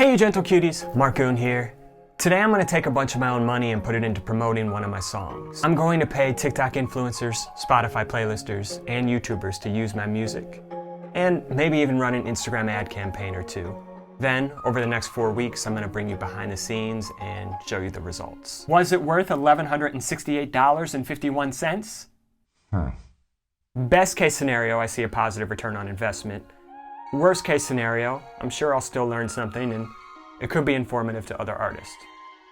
Hey you gentle cuties, Marcoon here. Today I'm going to take a bunch of my own money and put it into promoting one of my songs. I'm going to pay TikTok influencers, Spotify playlisters, and YouTubers to use my music. And maybe even run an Instagram ad campaign or two. Then, over the next 4 weeks, I'm going to bring you behind the scenes and show you the results. Was it worth $1,168.51? Best case scenario, I see a positive return on investment. Worst case scenario, I'm sure I'll still learn something and it could be informative to other artists.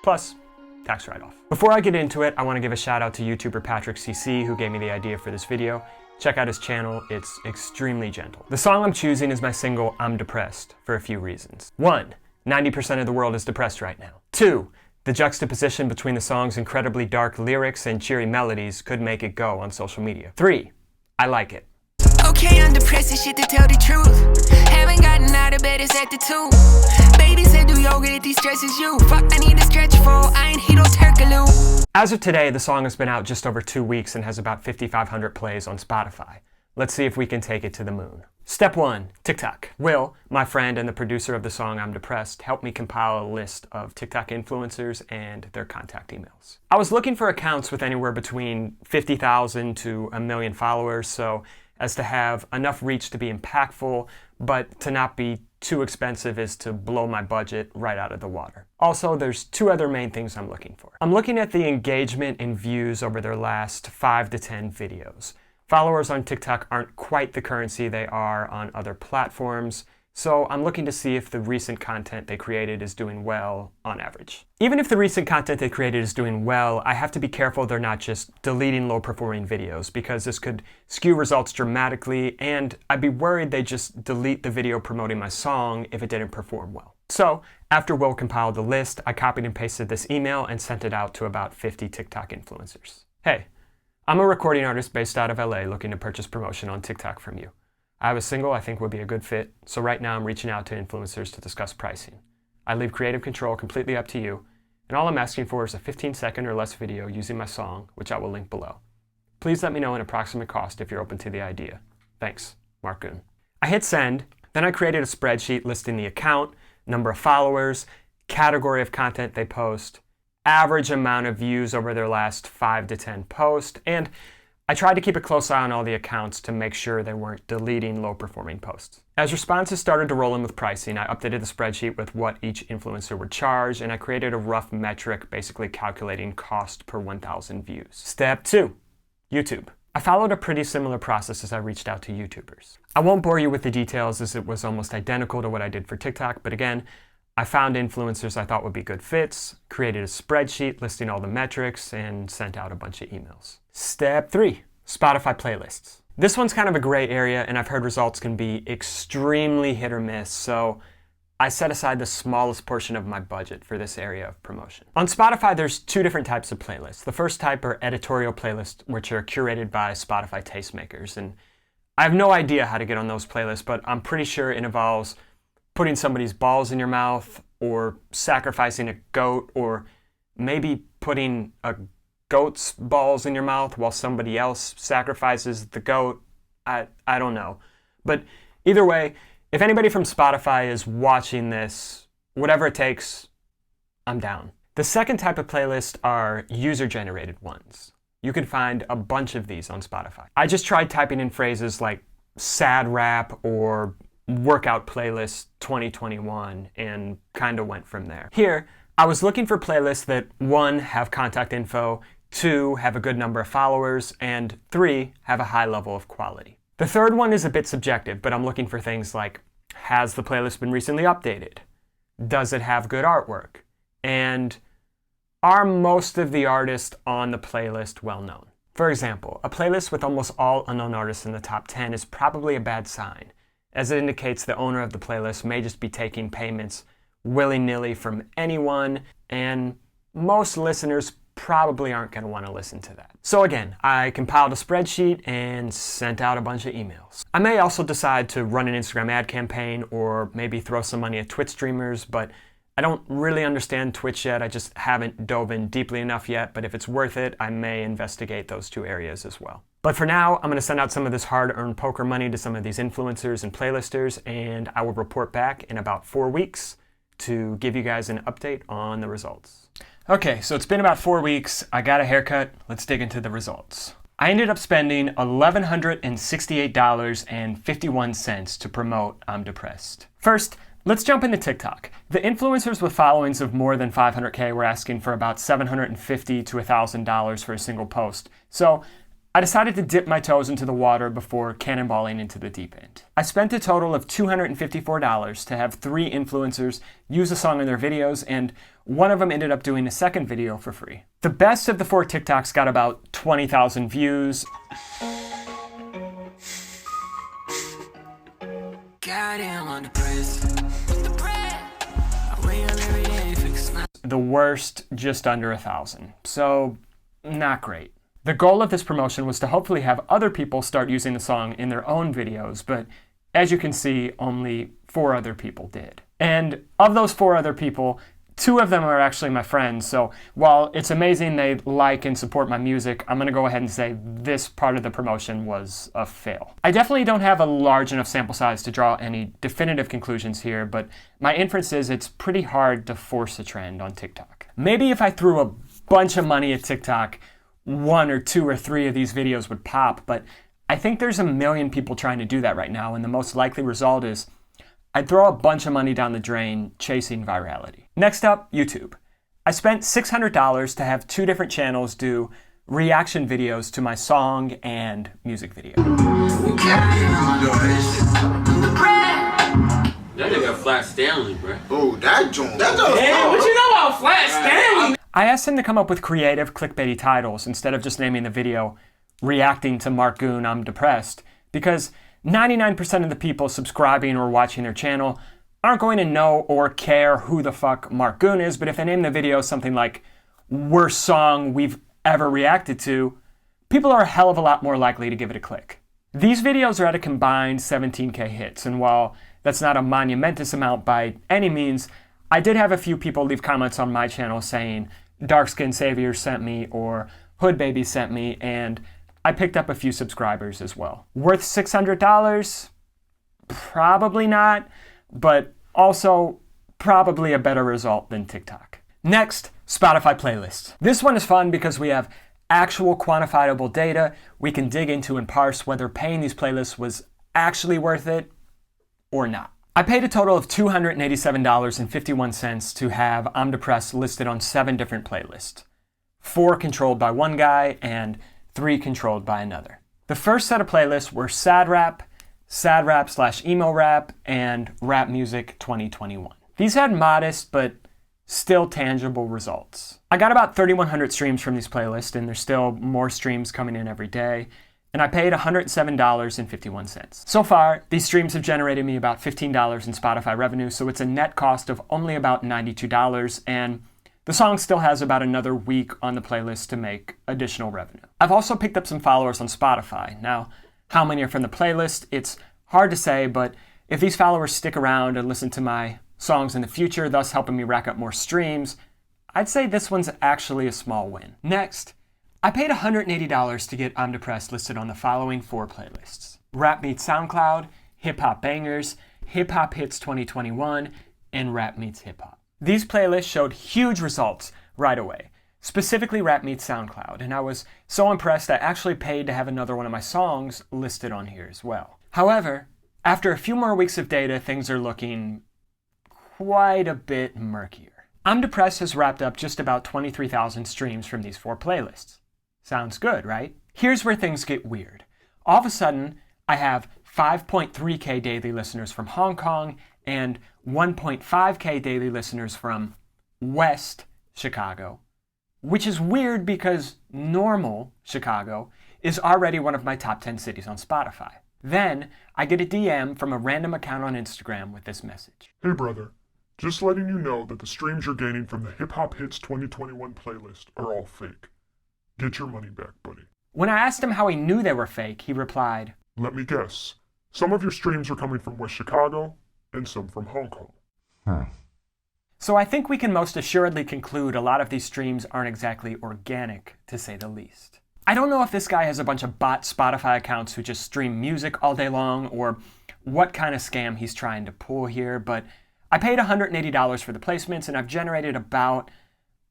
Plus, tax write-off. Before I get into it, I want to give a shout out to YouTuber Patrick CC who gave me the idea for this video. Check out his channel, it's extremely gentle. The song I'm choosing is my single, I'm Depressed, for a few reasons. 1, 90% of the world is depressed right now. 2, the juxtaposition between the song's incredibly dark lyrics and cheery melodies could make it go on social media. 3, I like it. Okay, I'm depressed and shit to tell the truth. Haven't gotten out of bed, it's at the 2. Baby said do yoga, it de-stresses you. Fuck, I need a stretch for, I ain't hit no turkaloo. As of today, the song has been out just over 2 weeks and has about 5,500 plays on Spotify. Let's see if we can take it to the moon. Step 1, TikTok. Will, my friend and the producer of the song I'm Depressed, helped me compile a list of TikTok influencers and their contact emails. I was looking for accounts with anywhere between 50,000 to 1 million followers, so as to have enough reach to be impactful, but to not be too expensive as to blow my budget right out of the water. Also, there's 2 other main things I'm looking for. I'm looking at the engagement and views over their last 5 to 10 videos. Followers on TikTok aren't quite the currency they are on other platforms, so I'm looking to see if the recent content they created is doing well on average. Even if the recent content they created is doing well, I have to be careful they're not just deleting low-performing videos, because this could skew results dramatically, and I'd be worried they just delete the video promoting my song if it didn't perform well. So, after Will compiled the list, I copied and pasted this email and sent it out to about 50 TikTok influencers. Hey, I'm a recording artist based out of LA looking to purchase promotion on TikTok from you. I have a single I think would be a good fit, so right now I'm reaching out to influencers to discuss pricing. I leave creative control completely up to you, and all I'm asking for is a 15-second or less video using my song, which I will link below. Please let me know an approximate cost if you're open to the idea. Thanks, Marcoon. I hit send, then I created a spreadsheet listing the account, number of followers, category of content they post, average amount of views over their last 5 to 10 posts, and I tried to keep a close eye on all the accounts to make sure they weren't deleting low-performing posts. As responses started to roll in with pricing, I updated the spreadsheet with what each influencer would charge, and I created a rough metric basically calculating cost per 1,000 views. Step 2, YouTube. I followed a pretty similar process as I reached out to YouTubers. I won't bore you with the details as it was almost identical to what I did for TikTok, but again, I found influencers I thought would be good fits, created a spreadsheet listing all the metrics, and sent out a bunch of emails. Step 3, Spotify playlists. This one's kind of a gray area, and I've heard results can be extremely hit or miss, so I set aside the smallest portion of my budget for this area of promotion. On Spotify, there's 2 different types of playlists. The first type are editorial playlists, which are curated by Spotify tastemakers, and I have no idea how to get on those playlists, but I'm pretty sure it involves putting somebody's balls in your mouth, or sacrificing a goat, or maybe putting a goat's balls in your mouth while somebody else sacrifices the goat. I don't know. But either way, if anybody from Spotify is watching this, whatever it takes, I'm down. The second type of playlist are user-generated ones. You can find a bunch of these on Spotify. I just tried typing in phrases like sad rap or workout playlist 2021 and kind of went from there. Here, I was looking for playlists that 1, have contact info, 2, have a good number of followers, and 3, have a high level of quality. The third one is a bit subjective, but I'm looking for things like, has the playlist been recently updated? Does it have good artwork? And are most of the artists on the playlist well known? For example, a playlist with almost all unknown artists in the top 10 is probably a bad sign, as it indicates the owner of the playlist may just be taking payments willy-nilly from anyone, and most listeners probably aren't going to want to listen to that. So again, I compiled a spreadsheet and sent out a bunch of emails. I may also decide to run an Instagram ad campaign or maybe throw some money at Twitch streamers, but I don't really understand Twitch yet. I just haven't dove in deeply enough yet, but if it's worth it, I may investigate those 2 areas as well. But for now, I'm going to send out some of this hard-earned poker money to some of these influencers and playlisters, and I will report back in about 4 weeks to give you guys an update on the results. Okay, so it's been about 4 weeks. I got a haircut. Let's dig into the results. I ended up spending $1,168.51 to promote I'm Depressed. First, let's jump into TikTok. The influencers with followings of more than 500K were asking for about $750 to $1,000 for a single post. So I decided to dip my toes into the water before cannonballing into the deep end. I spent a total of $254 to have 3 influencers use a song in their videos, and one of them ended up doing a second video for free. The best of the 4 TikToks got about 20,000 views. Goddamn, I'm depressed. I wake up every day, fix my... The worst, just under 1,000. So, not great. The goal of this promotion was to hopefully have other people start using the song in their own videos, but as you can see, only 4 other people did. And of those 4 other people, 2 of them are actually my friends, so while it's amazing they like and support my music, I'm gonna go ahead and say this part of the promotion was a fail. I definitely don't have a large enough sample size to draw any definitive conclusions here, but my inference is it's pretty hard to force a trend on TikTok. Maybe if I threw a bunch of money at TikTok, 1 or 2 or 3 of these videos would pop, but I think there's a million people trying to do that right now, and the most likely result is I'd throw a bunch of money down the drain chasing virality. Next up, YouTube. I spent $600 to have 2 different channels do reaction videos to my song and music video. That nigga Flat Stanley, bro. Oh, that joint. Damn, what you know about Flat Stanley? I asked him to come up with creative clickbaity titles instead of just naming the video reacting to Mark Goon, I'm Depressed, because 99% of the people subscribing or watching their channel aren't going to know or care who the fuck Mark Goon is, but if they name the video something like worst song we've ever reacted to, people are a hell of a lot more likely to give it a click. These videos are at a combined 17K hits, and while that's not a monumentous amount by any means, I did have a few people leave comments on my channel saying Dark Skin Savior sent me or Hood Baby sent me, and I picked up a few subscribers as well. Worth $600? Probably not, but also probably a better result than TikTok. Next, Spotify playlists. This one is fun because we have actual quantifiable data we can dig into and parse whether paying these playlists was actually worth it or not. I paid a total of $287.51 to have I'm Depressed listed on 7 different playlists. 4 controlled by one guy and 3 controlled by another. The first set of playlists were sad rap / emo rap, and rap music 2021. These had modest but still tangible results. I got about 3,100 streams from these playlists, and there's still more streams coming in every day, and I paid $107.51. So far, these streams have generated me about $15 in Spotify revenue, so it's a net cost of only about $92, and the song still has about another week on the playlist to make additional revenue. I've also picked up some followers on Spotify. Now, how many are from the playlist? It's hard to say, but if these followers stick around and listen to my songs in the future, thus helping me rack up more streams, I'd say this one's actually a small win. Next, I paid $180 to get I'm Depressed listed on the following 4 playlists: Rap Meets SoundCloud, Hip Hop Bangers, Hip Hop Hits 2021, and Rap Meets Hip Hop. These playlists showed huge results right away, specifically Rap Meets SoundCloud, and I was so impressed I actually paid to have another one of my songs listed on here as well. However, after a few more weeks of data, things are looking quite a bit murkier. I'm Depressed has wrapped up just about 23,000 streams from these 4 playlists. Sounds good, right? Here's where things get weird. All of a sudden, I have 5.3K daily listeners from Hong Kong and 1.5K daily listeners from West Chicago, which is weird because normal Chicago is already one of my top 10 cities on Spotify. Then I get a DM from a random account on Instagram with this message. Hey brother, just letting you know that the streams you're gaining from the Hip Hop Hits 2021 playlist are all fake. Get your money back, buddy. When I asked him how he knew they were fake, he replied, Let me guess. Some of your streams are coming from West Chicago and some from Hong Kong. So I think we can most assuredly conclude a lot of these streams aren't exactly organic, to say the least. I don't know if this guy has a bunch of bot Spotify accounts who just stream music all day long, or what kind of scam he's trying to pull here, but I paid $180 for the placements, and I've generated about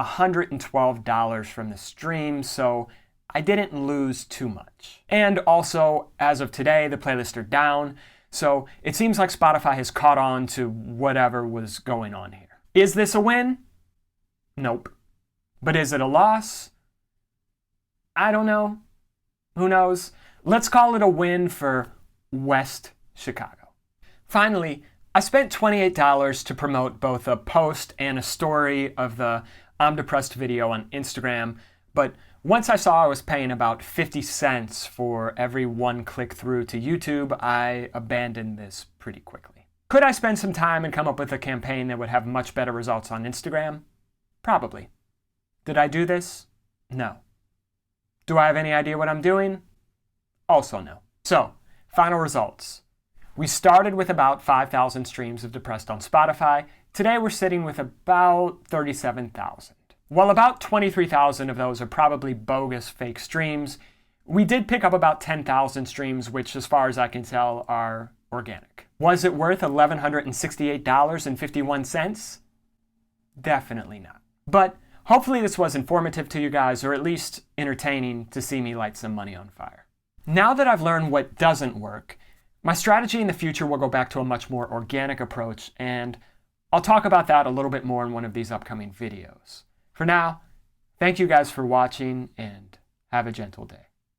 $112 from the stream, so I didn't lose too much. And also, as of today, the playlists are down, so it seems like Spotify has caught on to whatever was going on here. Is this a win? Nope. But is it a loss? I don't know. Who knows? Let's call it a win for West Chicago. Finally, I spent $28 to promote both a post and a story of the I'm Depressed video on Instagram, but once I saw I was paying about 50 cents for every one click through to YouTube, I abandoned this pretty quickly. Could I spend some time and come up with a campaign that would have much better results on Instagram? Probably. Did I do this? No. Do I have any idea what I'm doing? Also no. So, final results. We started with about 5,000 streams of Depressed on Spotify. Today we're sitting with about 37,000. While about 23,000 of those are probably bogus fake streams, we did pick up about 10,000 streams, which as far as I can tell are organic. Was it worth $1,168.51? Definitely not. But hopefully this was informative to you guys, or at least entertaining to see me light some money on fire. Now that I've learned what doesn't work, my strategy in the future will go back to a much more organic approach, and I'll talk about that a little bit more in one of these upcoming videos. For now, thank you guys for watching, and have a gentle day.